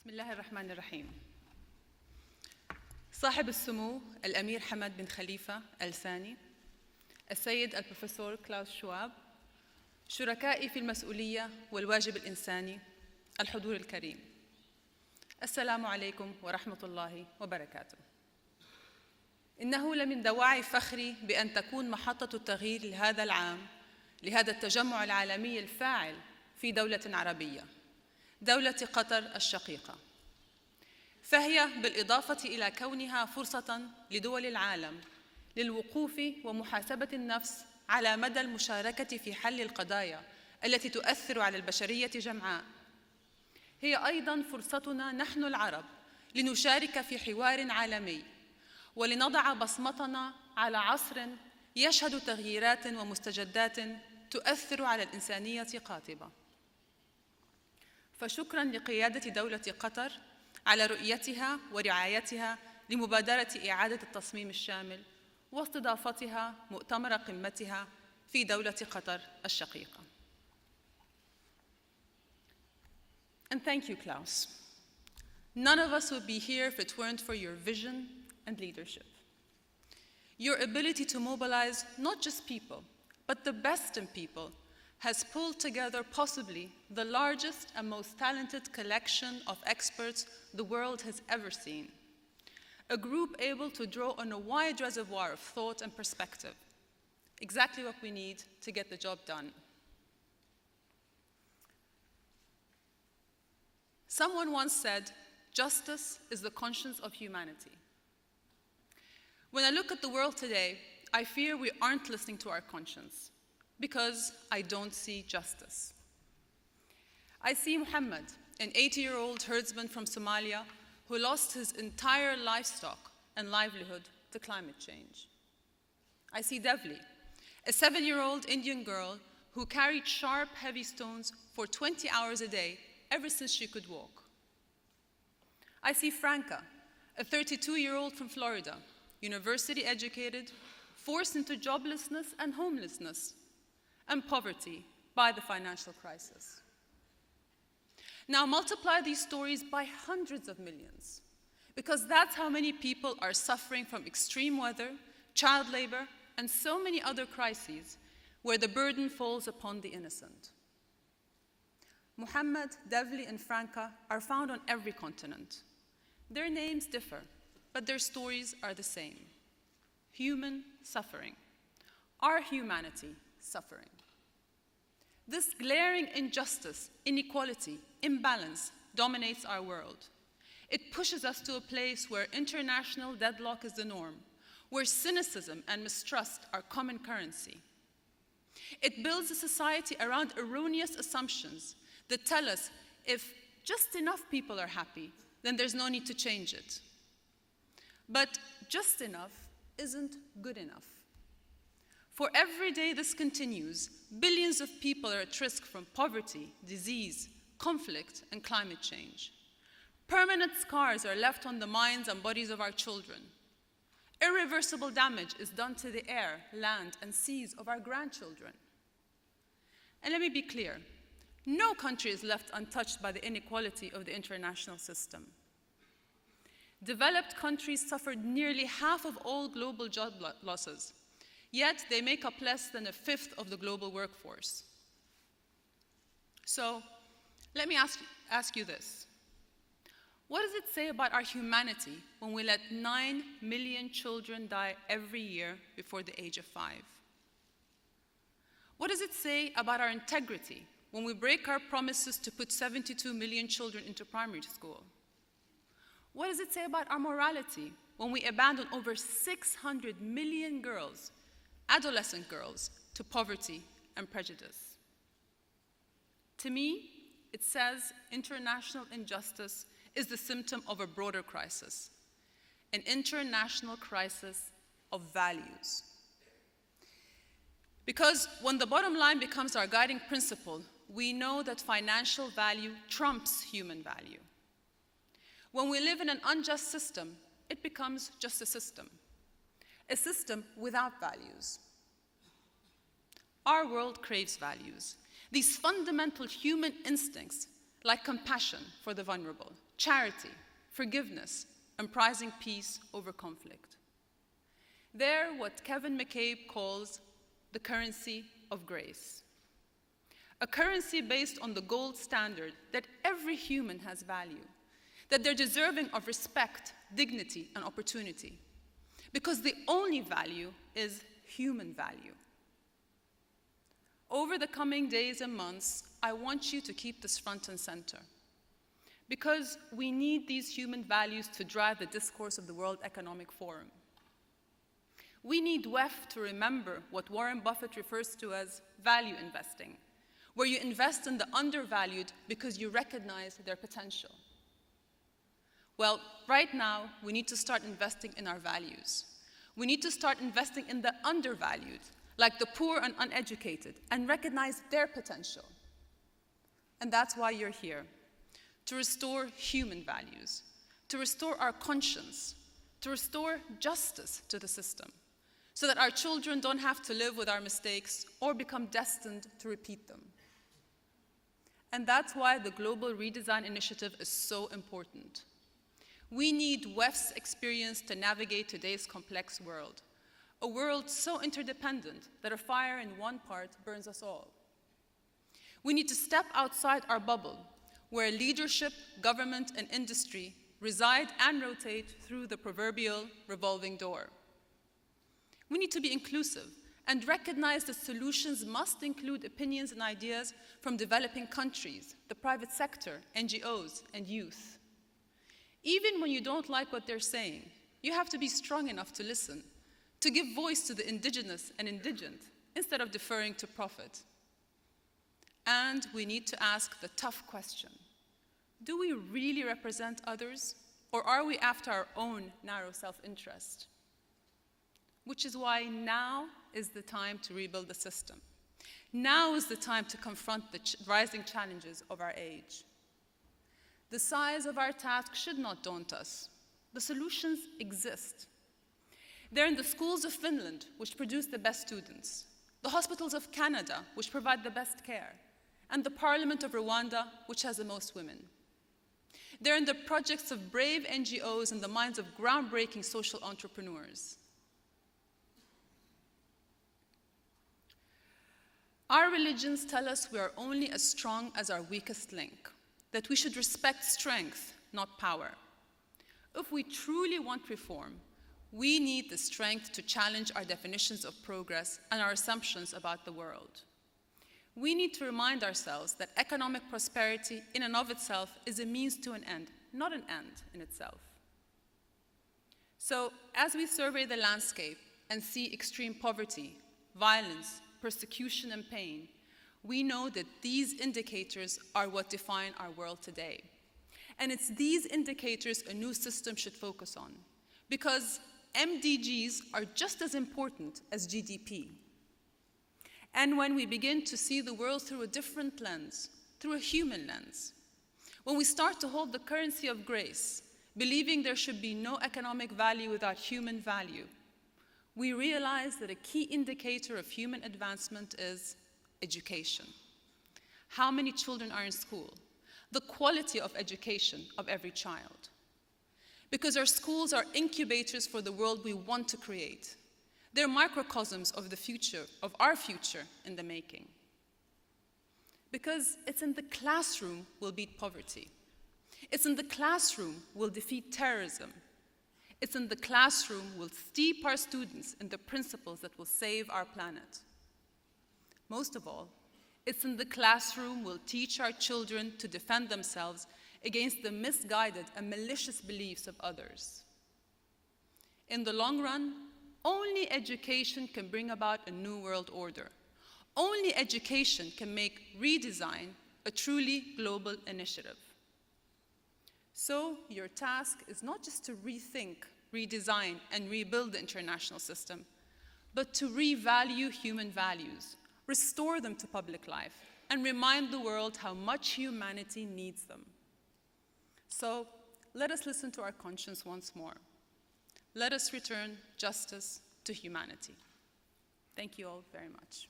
بسم الله الرحمن الرحيم. صاحب السمو الأمير حمد بن خليفة الثاني، السيد البروفيسور كلاوس شواب، شركائي في المسؤولية والواجب الإنساني، الحضور الكريم، السلام عليكم ورحمة الله وبركاته. إنه لمن دواعي فخري بأن تكون محطة التغيير لهذا العام لهذا التجمع العالمي الفاعل في دولة عربية، دولة قطر الشقيقة، فهي بالإضافة إلى كونها فرصة لدول العالم للوقوف ومحاسبة النفس على مدى المشاركة في حل القضايا التي تؤثر على البشرية جمعاء، هي أيضاً فرصتنا نحن العرب لنشارك في حوار عالمي ولنضع بصمتنا على عصر يشهد تغييرات ومستجدات تؤثر على الإنسانية قاطبة. فشكراً لقيادة دولة قطر على رؤيتها ورعايتها لمبادرة إعادة التصميم الشامل واستضافتها مؤتمر قمتها في دولة قطر الشقيقة. And thank you, Klaus. None of us would be here if it weren't for your vision and leadership. Your ability to mobilize not just people, but the best in people has pulled together possibly the largest and most talented collection of experts the world has ever seen. A group able to draw on a wide reservoir of thought and perspective. Exactly what we need to get the job done. Someone once said, justice is the conscience of humanity. When I look at the world today, I fear we aren't listening to our conscience because I don't see justice. I see Muhammad, an 80-year-old herdsman from Somalia who lost his entire livestock and livelihood to climate change. I see Devli, a 7-year-old Indian girl who carried sharp, heavy stones for 20 hours a day ever since she could walk. I see Franca, a 32-year-old from Florida, university educated, forced into joblessness and homelessness and poverty by the financial crisis. Now multiply these stories by hundreds of millions, because that's how many people are suffering from extreme weather, child labor, and so many other crises where the burden falls upon the innocent. Muhammad, Devli, and Franca are found on every continent. Their names differ, but their stories are the same. Human suffering. Our humanity suffering. This glaring injustice, inequality, imbalance dominates our world. It pushes us to a place where international deadlock is the norm, where cynicism and mistrust are common currency. It builds a society around erroneous assumptions that tell us if just enough people are happy, then there's no need to change it. But just enough isn't good enough. For every day this continues, billions of people are at risk from poverty, disease, conflict, and climate change. Permanent scars are left on the minds and bodies of our children. Irreversible damage is done to the air, land, and seas of our grandchildren. And let me be clear, no country is left untouched by the inequality of the international system. Developed countries suffered nearly half of all global job losses, yet they make up less than a fifth of the global workforce. So let me ask you this. What does it say about our humanity when we let 9 million children die every year before the age of 5? What does it say about our integrity when we break our promises to put 72 million children into primary school? What does it say about our morality when we abandon over 600 million girls, adolescent girls, to poverty and prejudice? To me, it says international injustice is the symptom of a broader crisis, an international crisis of values. Because when the bottom line becomes our guiding principle, we know that financial value trumps human value. When we live in an unjust system, it becomes just a system without values. Our world craves values, these fundamental human instincts like compassion for the vulnerable, charity, forgiveness, and prizing peace over conflict. They're what Kevin McCabe calls the currency of grace. A currency based on the gold standard that every human has value, that they're deserving of respect, dignity, and opportunity, because the only value is human value. Over the coming days and months, I want you to keep this front and center, because we need these human values to drive the discourse of the World Economic Forum. We need WEF to remember what Warren Buffett refers to as value investing, where you invest in the undervalued because you recognize their potential. Well, right now, we need to start investing in our values. We need to start investing in the undervalued, like the poor and uneducated, and recognize their potential. And that's why you're here, to restore human values, to restore our conscience, to restore justice to the system, so that our children don't have to live with our mistakes or become destined to repeat them. And that's why the Global Redesign Initiative is so important. We need WEF's experience to navigate today's complex world, a world so interdependent that a fire in one part burns us all. We need to step outside our bubble, where leadership, government, and industry reside and rotate through the proverbial revolving door. We need to be inclusive and recognize that solutions must include opinions and ideas from developing countries, the private sector, NGOs, and youth. Even when you don't like what they're saying, you have to be strong enough to listen, to give voice to the indigenous and indigent instead of deferring to profit. And we need to ask the tough question: do we really represent others, or are we after our own narrow self-interest? Which is why now is the time to rebuild the system. Now is the time to confront the rising challenges of our age. The size of our task should not daunt us. The solutions exist. They're in the schools of Finland, which produce the best students, the hospitals of Canada, which provide the best care, and the parliament of Rwanda, which has the most women. They're in the projects of brave NGOs and the minds of groundbreaking social entrepreneurs. Our religions tell us we are only as strong as our weakest link, that we should respect strength, not power. If we truly want reform, we need the strength to challenge our definitions of progress and our assumptions about the world. We need to remind ourselves that economic prosperity in and of itself is a means to an end, not an end in itself. So, as we survey the landscape and see extreme poverty, violence, persecution, and pain, we know that these indicators are what define our world today. And it's these indicators a new system should focus on, because MDGs are just as important as GDP. And when we begin to see the world through a different lens, through a human lens, when we start to hold the currency of grace, believing there should be no economic value without human value, we realize that a key indicator of human advancement is education. How many children are in school? The quality of education of every child. Because our schools are incubators for the world we want to create. They're microcosms of the future, of our future in the making. Because it's in the classroom we'll beat poverty. It's in the classroom we'll defeat terrorism. It's in the classroom we'll steep our students in the principles that will save our planet. Most of all, it's in the classroom we'll teach our children to defend themselves against the misguided and malicious beliefs of others. In the long run, only education can bring about a new world order. Only education can make redesign a truly global initiative. So your task is not just to rethink, redesign, and rebuild the international system, but to revalue human values, restore them to public life, and remind the world how much humanity needs them. So let us listen to our conscience once more. Let us return justice to humanity. Thank you all very much.